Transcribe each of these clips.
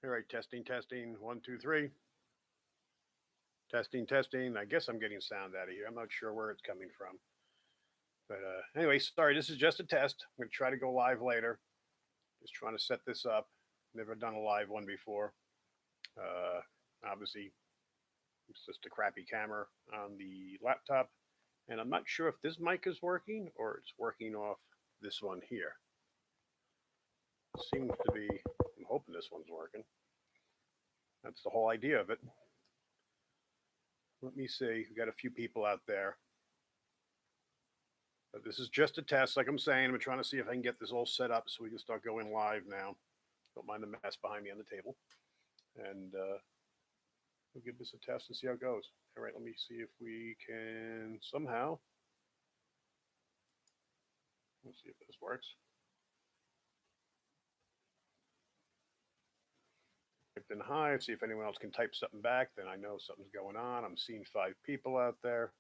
All right, testing, testing. 1, 2, 3. Testing, testing. I guess I'm getting sound out of here. I'm not sure where it's coming from. But anyway, sorry, this is just a test. I'm going to try to go live later. Just trying to set this up. Never done a live one before. Uh, Obviously, it's just a crappy camera on the laptop. And I'm not sure if this mic is working or it's working off this one here. It seems to be, I'm hoping this one's working. That's the whole idea of it. Let me see. We've got a few people out there. But this is just a test. Like I'm saying, I'm trying to see if I can get this all set up so we can start going live now. Don't mind the mess behind me on the table. And we'll give this a test and see how it goes. All right, let me see if we can somehow. Let's see if this works. Typed in hi, see if anyone else can type something back. Then I know something's going on. I'm seeing 5 people out there.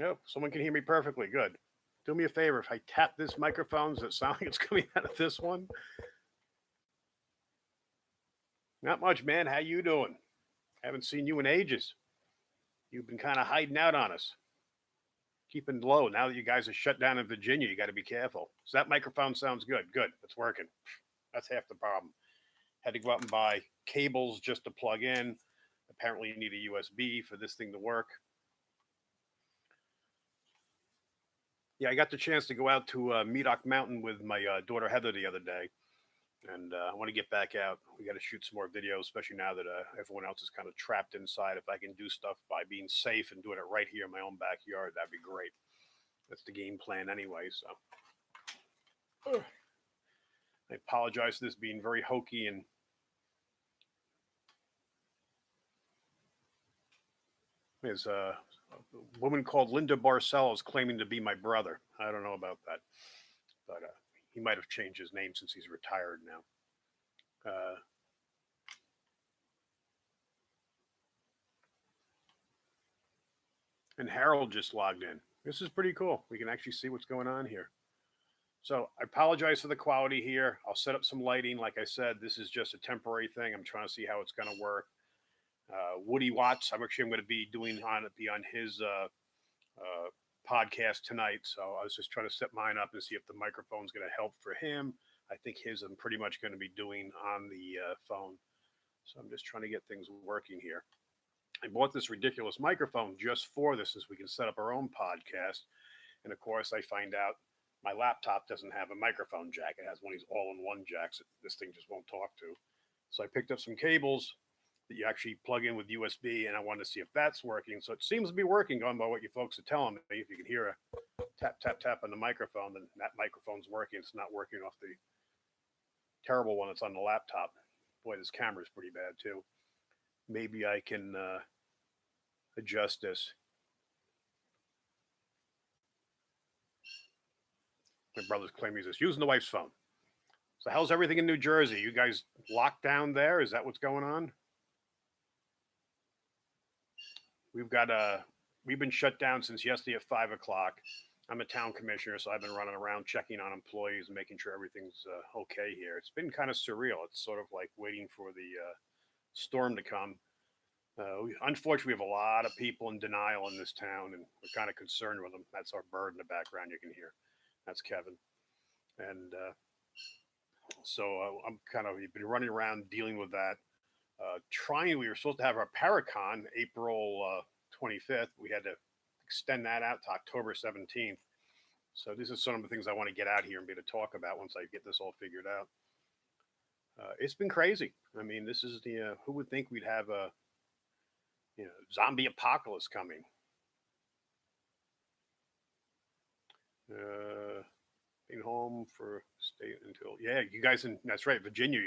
Yep, someone can hear me perfectly. Good. Do me a favor. If I tap this microphone, does it sound like it's coming out of this one? Not much, man. How you doing? Haven't seen you in ages. You've been kind of hiding out on us. Keeping low. Now that you guys are shut down in Virginia, you got to be careful. So that microphone sounds good. Good. It's working. That's half the problem. Had to go out and buy cables just to plug in. Apparently, you need a USB for this thing to work. Yeah, I got the chance to go out to Medoc Mountain with my daughter Heather the other day, and I want to get back out. We got to shoot some more videos, especially now that everyone else is kind of trapped inside. If I can do stuff by being safe and doing it right here in my own backyard, that'd be great. That's the game plan anyway. So I apologize for this being very hokey and there's a woman called Linda Barcelos claiming to be my brother. I don't know about that, but he might have changed his name since he's retired now. And Harold just logged in. This is pretty cool. We can actually see what's going on here. So I apologize for the quality here. I'll set up some lighting. Like I said, this is just a temporary thing. I'm trying to see how it's going to work. Woody Watts, I'm going to be on his podcast tonight. So I was just trying to set mine up and see if the microphone's going to help for him. I think his I'm pretty much going to be doing on the phone. So I'm just trying to get things working here. I bought this ridiculous microphone just for this, as we can set up our own podcast. And of course, I find out my laptop doesn't have a microphone jack. It has one of these all-in-one jacks that this thing just won't talk to. So I picked up some cables that you actually plug in with USB, and I wanted to see if that's working. So it seems to be working, going by what you folks are telling me. If you can hear a tap, tap, tap on the microphone, then that microphone's working. It's not working off the terrible one that's on the laptop. Boy, this camera's pretty bad, too. Maybe I can adjust this. My brother's claiming he's just using the wife's phone. So how's everything in New Jersey? You guys locked down there? Is that what's going on? We've been shut down since yesterday at 5 o'clock. I'm a town commissioner, so I've been running around checking on employees and making sure everything's okay here. It's been kind of surreal. It's sort of like waiting for the storm to come. Unfortunately, we have a lot of people in denial in this town, and we're kind of concerned with them. That's our bird in the background you can hear. That's Kevin. And so I'm kind of been running around dealing with that. We were supposed to have our Paracon April 25th. We had to extend that out to October 17th. So this is some of the things I want to get out here and be able to talk about once I get this all figured out. It's been crazy. I mean, this is the who would think we'd have a zombie apocalypse coming. Being home for state until you guys that's right, Virginia.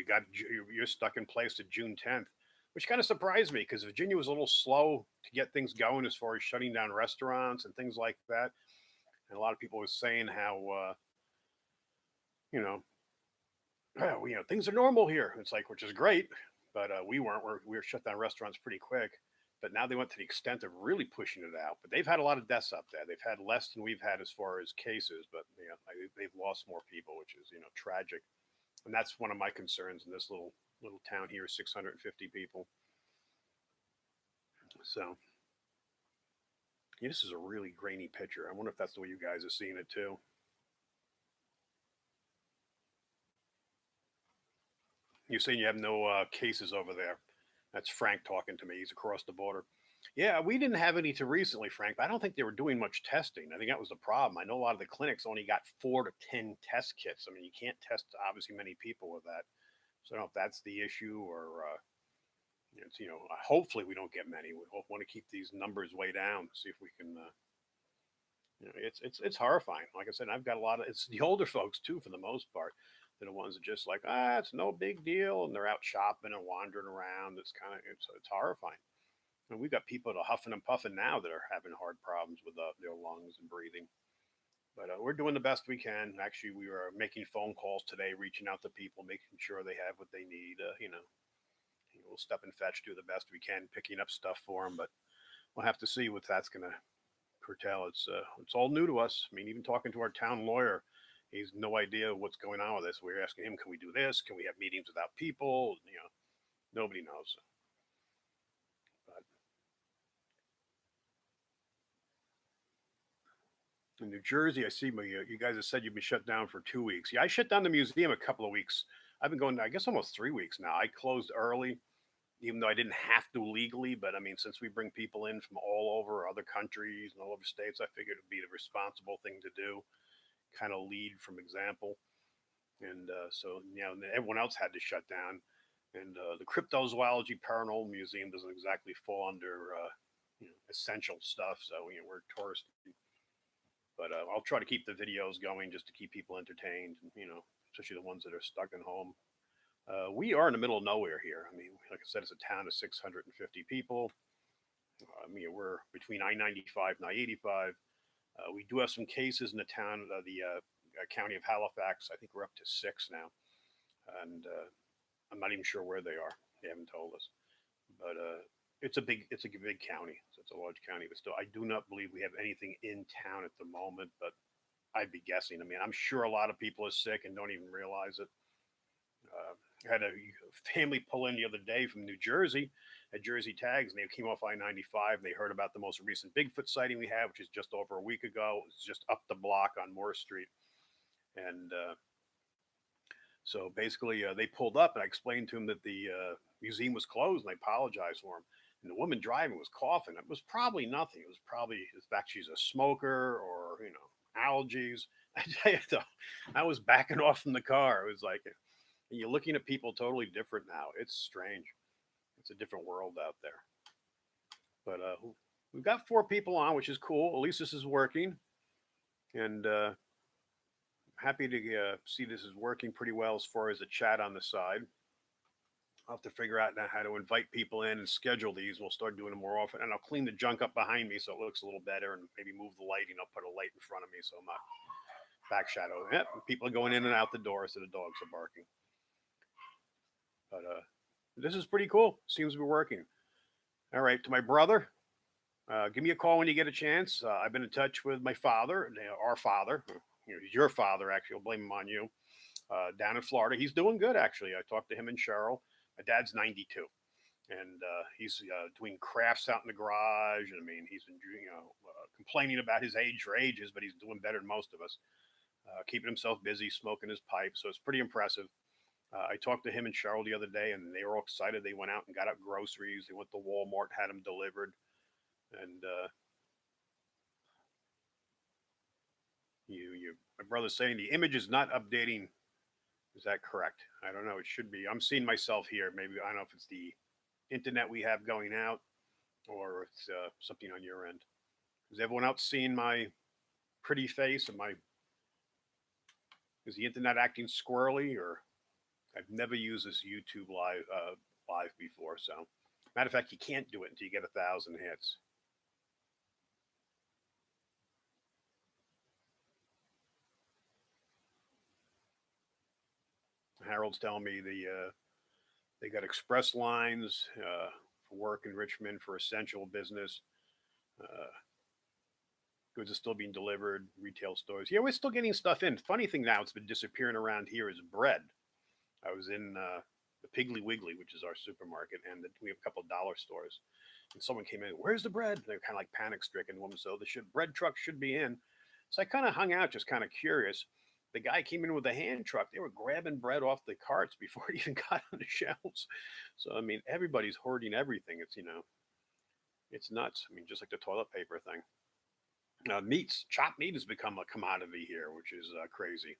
You're stuck in place to June 10th, which kind of surprised me because Virginia was a little slow to get things going as far as shutting down restaurants and things like that. And a lot of people were saying how you know things are normal here. It's like, which is great, but we weren't. We were shut down restaurants pretty quick. but now they went to the extent of really pushing it out. But they've had a lot of deaths up there. They've had less than we've had as far as cases, but they've lost more people, which is tragic. And that's one of my concerns in this little town here, 650 people. So yeah, this is a really grainy picture. I wonder if that's the way you guys are seeing it too. You're saying you have no cases over there. That's Frank talking to me. He's across the border. Yeah, we didn't have any to recently, Frank. But I don't think they were doing much testing. I think that was the problem. I know a lot of the clinics only got 4 to 10 test kits. I mean, you can't test obviously many people with that. So I don't know if that's the issue or it's hopefully we don't get many. We want to keep these numbers way down. See if we can. It's horrifying. Like I said, I've got a lot of it's the older folks too for the most part. They're the ones that just like it's no big deal, and they're out shopping and wandering around. It's horrifying. And we've got people that are huffing and puffing now that are having hard problems with their lungs and breathing. But we're doing the best we can. Actually, we were making phone calls today, reaching out to people, making sure they have what they need. We'll step and fetch, do the best we can, picking up stuff for them. But we'll have to see what that's going to curtail. It's all new to us. I mean, even talking to our town lawyer, he's no idea what's going on with this. We're asking him, can we do this? Can we have meetings without people? Nobody knows. But in New Jersey, I see you guys have said you've been shut down for 2 weeks. Yeah, I shut down the museum a couple of weeks. I've been going, I guess, almost 3 weeks now. I closed early, even though I didn't have to legally. But I mean, since we bring people in from all over other countries and all over states, I figured it'd be the responsible thing to do, kind of lead from example. And so, everyone else had to shut down. And the Cryptozoology Paranormal Museum doesn't exactly fall under essential stuff. So, we're tourists. But I'll try to keep the videos going just to keep people entertained, especially the ones that are stuck at home. We are in the middle of nowhere here. I mean, like I said, it's a town of 650 people. I mean, we're between I-95 and I-85. We do have some cases in the town, the county of Halifax. I think we're up to 6 now, and I'm not even sure where they are. They haven't told us, but it's a big county. So it's a large county, but still, I do not believe we have anything in town at the moment. But I'd be guessing. I mean, I'm sure a lot of people are sick and don't even realize it. I had a family pull in the other day from New Jersey at Jersey Tags, and they came off I-95. And they heard about the most recent Bigfoot sighting we had, which is just over a week ago. It's just up the block on Moore Street, and so basically they pulled up, and I explained to them that the museum was closed, and I apologized for them. And the woman driving was coughing. It was probably nothing. It was probably the fact she's a smoker or allergies. I tell you though, I was backing off from the car. It was like you're looking at people totally different now. It's strange. It's a different world out there. But we've got 4 people on, which is cool. At least this is working, and happy to see this is working pretty well as far as the chat on the side. I'll have to figure out now how to invite people in and schedule these. We'll start doing them more often, and I'll clean the junk up behind me so it looks a little better, and maybe move the lighting. I'll put a light in front of me so I'm not back shadow. Yep, people are going in and out the door, so the dogs are barking. But this is pretty cool. Seems to be working. All right, to my brother, give me a call when you get a chance. I've been in touch with my father, our father. He's your father, actually. I'll blame him on you. Down in Florida, he's doing good, actually. I talked to him and Cheryl. My dad's 92, and he's doing crafts out in the garage. I mean, he's been complaining about his age for ages, but he's doing better than most of us. Keeping himself busy, smoking his pipe. So it's pretty impressive. I talked to him and Cheryl the other day, and they were all excited. They went out and got up groceries. They went to Walmart, had them delivered, and my brother's saying the image is not updating. Is that correct? I don't know. It should be. I'm seeing myself here. Maybe I don't know if it's the internet we have going out or it's something on your end. Is everyone else seeing my pretty face? Is the internet acting squirrely? Or I've never used this YouTube live before. So, matter of fact, you can't do it until you get 1,000 hits. Harold's telling me they got express lines for work in Richmond for essential business. Uh, Goods are still being delivered. Retail stores. Yeah, we're still getting stuff in. Funny thing now, it's been disappearing around here is bread. I was in the Piggly Wiggly, which is our supermarket, and we have a couple of dollar stores. And someone came in, "Where's the bread?" They're kind of like panic stricken. Woman, so the bread truck should be in. So I kind of hung out, just kind of curious. The guy came in with a hand truck. They were grabbing bread off the carts before it even got on the shelves. So I mean, everybody's hoarding everything. It's it's nuts. I mean, just like the toilet paper thing. Meats, chopped meat has become a commodity here, which is crazy.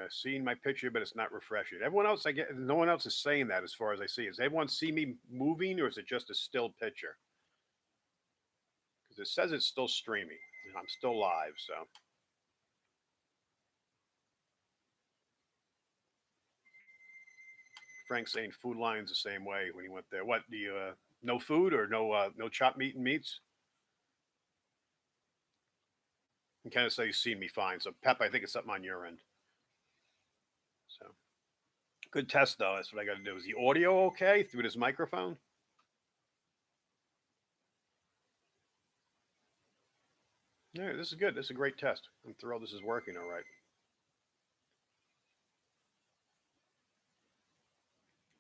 Seeing my picture, but it's not refreshing. Everyone else, I get, no one else is saying that as far as I see. Does everyone see me moving, or is it just a still picture? Because it says it's still streaming, and I'm still live. So Frank's saying Food Lion's the same way when he went there. What do you? No food or no chopped meat and meats? You kind of say you see me fine. So Pep, I think it's something on your end. So good test though. That's what I got to do. Is the audio okay through this microphone? Yeah, this is good. This is a great test. I'm thrilled this is working all right.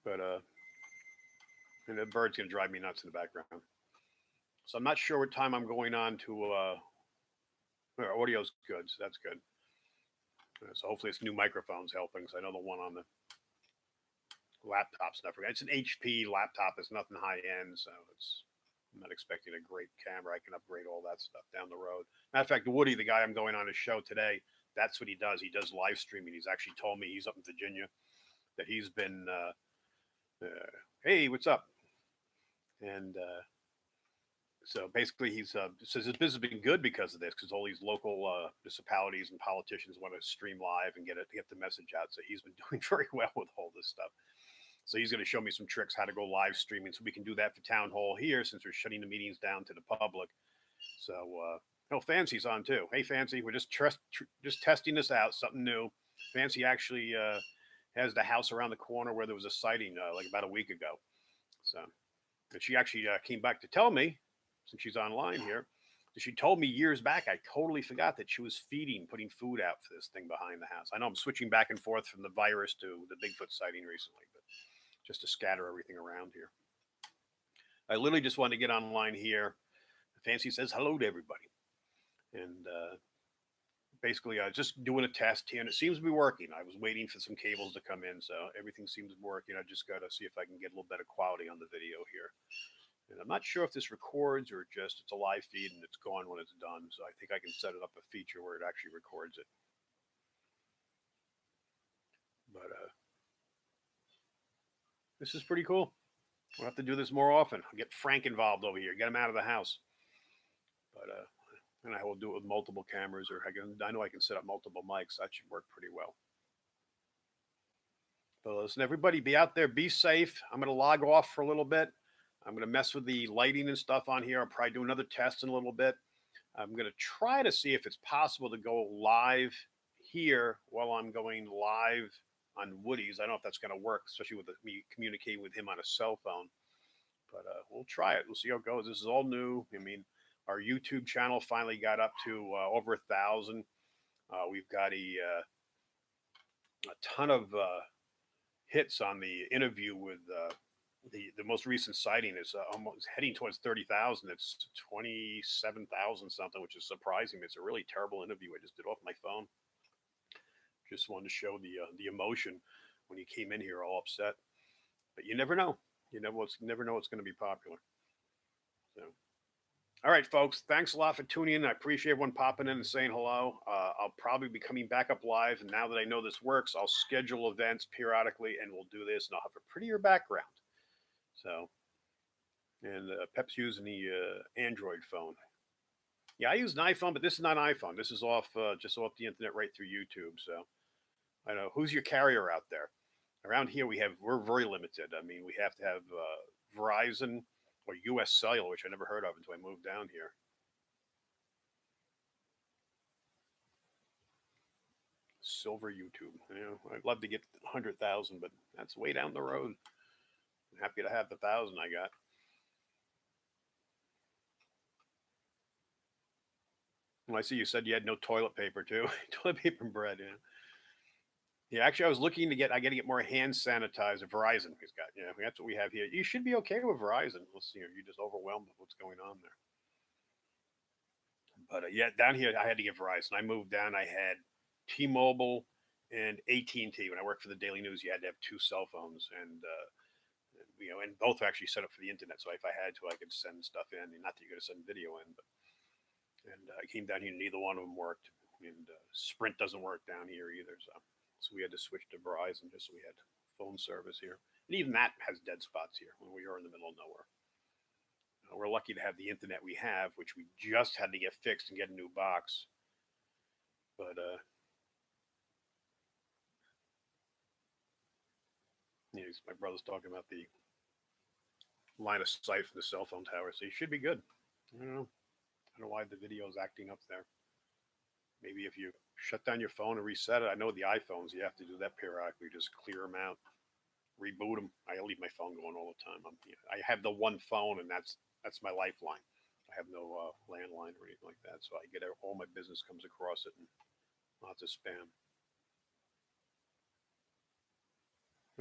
But and the bird's gonna drive me nuts in the background. So I'm not sure what time I'm going on to. Our audio's good, so that's good. So hopefully it's new microphones helping. Because I know the one on the laptop's not forget. It's an HP laptop. It's nothing high end, so I'm not expecting a great camera. I can upgrade all that stuff down the road. Matter of fact, Woody, the guy I'm going on his show today, that's what he does. He does live streaming. He's actually told me he's up in Virginia that he's been, hey, what's up? And so basically, he's says his business has been good because of this, because all these local municipalities and politicians want to stream live and get the message out. So he's been doing very well with all this stuff. So he's going to show me some tricks how to go live streaming, so we can do that for town hall here since we're shutting the meetings down to the public. So, oh, Fancy's on too. Hey, Fancy, we're just testing this out, something new. Fancy actually has the house around the corner where there was a sighting like about a week ago. So, and she actually came back to tell me, since she's online here, she told me years back. I totally forgot that she was putting food out for this thing behind the house. I know I'm switching back and forth from the virus to the Bigfoot sighting recently, but just to scatter everything around here. I literally just wanted to get online here. Fancy says hello to everybody. And basically, I was just doing a test here, and it seems to be working. I was waiting for some cables to come in, so everything seems to be working. I just got to see if I can get a little better quality on the video here. And I'm not sure if this records or just it's a live feed and it's gone when it's done. So I think I can set it up a feature where it actually records it. But this is pretty cool. We'll have to do this more often. I'll get Frank involved over here, get him out of the house. But and I will do it with multiple cameras, or I know I can set up multiple mics. That should work pretty well. But listen, everybody, be out there, be safe. I'm going to log off for a little bit. I'm going to mess with the lighting and stuff on here. I'll probably do another test in a little bit. I'm going to try to see if it's possible to go live here while I'm going live on Woody's. I don't know if that's going to work, especially with me communicating with him on a cell phone. But we'll try it. We'll see how it goes. This is all new. I mean, our YouTube channel finally got up to over 1,000. We've got a ton of hits on the interview with the most recent sighting is almost heading towards 30,000. It's 27,000 something, which is surprising. It's a really terrible interview I just did off my phone. Just wanted to show the emotion when he came in here all upset. But you never know. You never know what's going to be popular. So, all right, folks. Thanks a lot for tuning in. I appreciate everyone popping in and saying hello. I'll probably be coming back up live, and now that I know this works, I'll schedule events periodically, and we'll do this, and I'll have a prettier background. So, and Pep's using the Android phone. Yeah, I use an iPhone, but this is not an iPhone. This is just off the internet right through YouTube. So, I know who's your carrier out there. Around here, we're very limited. I mean, we have to have Verizon or U.S. Cellular, which I never heard of until I moved down here. silver YouTube. I'd love to get 100,000, but that's way down the road. I'm happy to have the 1,000 I got. Well, I see you said you had no toilet paper too. Toilet paper and bread. Yeah. Yeah, actually, I was looking to get. I got to get more hand sanitizer. Verizon has got. Yeah, that's what we have here. You should be okay with Verizon. Let's see. Are you just overwhelmed with what's going on there? But yeah, down here I had to get Verizon. I moved down. I had T-Mobile and AT&T. When I worked for the Daily News, you had to have two cell phones, and both were actually set up for the internet. So if I had to, I could send stuff in. Not that you're going to send video in, but I came down here and neither one of them worked. And Sprint doesn't work down here either. So we had to switch to Verizon just so we had phone service here. And even that has dead spots here when we are in the middle of nowhere. We're lucky to have the internet we have, which we just had to get fixed and get a new box. But my brother's talking about the line of sight from the cell phone tower, so you should be good. I don't know why the video is acting up there. Maybe if you shut down your phone and reset it. I know the iPhones, you have to do that periodically, just clear them out, reboot them. I leave my phone going all the time. I have the one phone, and that's my lifeline. I have no landline or anything like that, so I get all my business comes across it and lots of spam.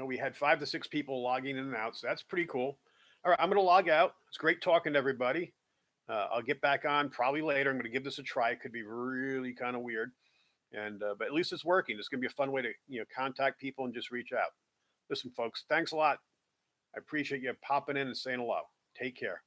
We had 5 to 6 people logging in and out, so that's pretty cool. All right, I'm going to log out. It's great talking to everybody. I'll get back on probably later. I'm going to give this a try. It could be really kind of weird, and but at least it's working. It's going to be a fun way to contact people and just reach out. Listen, folks, thanks a lot. I appreciate you popping in and saying hello. Take care.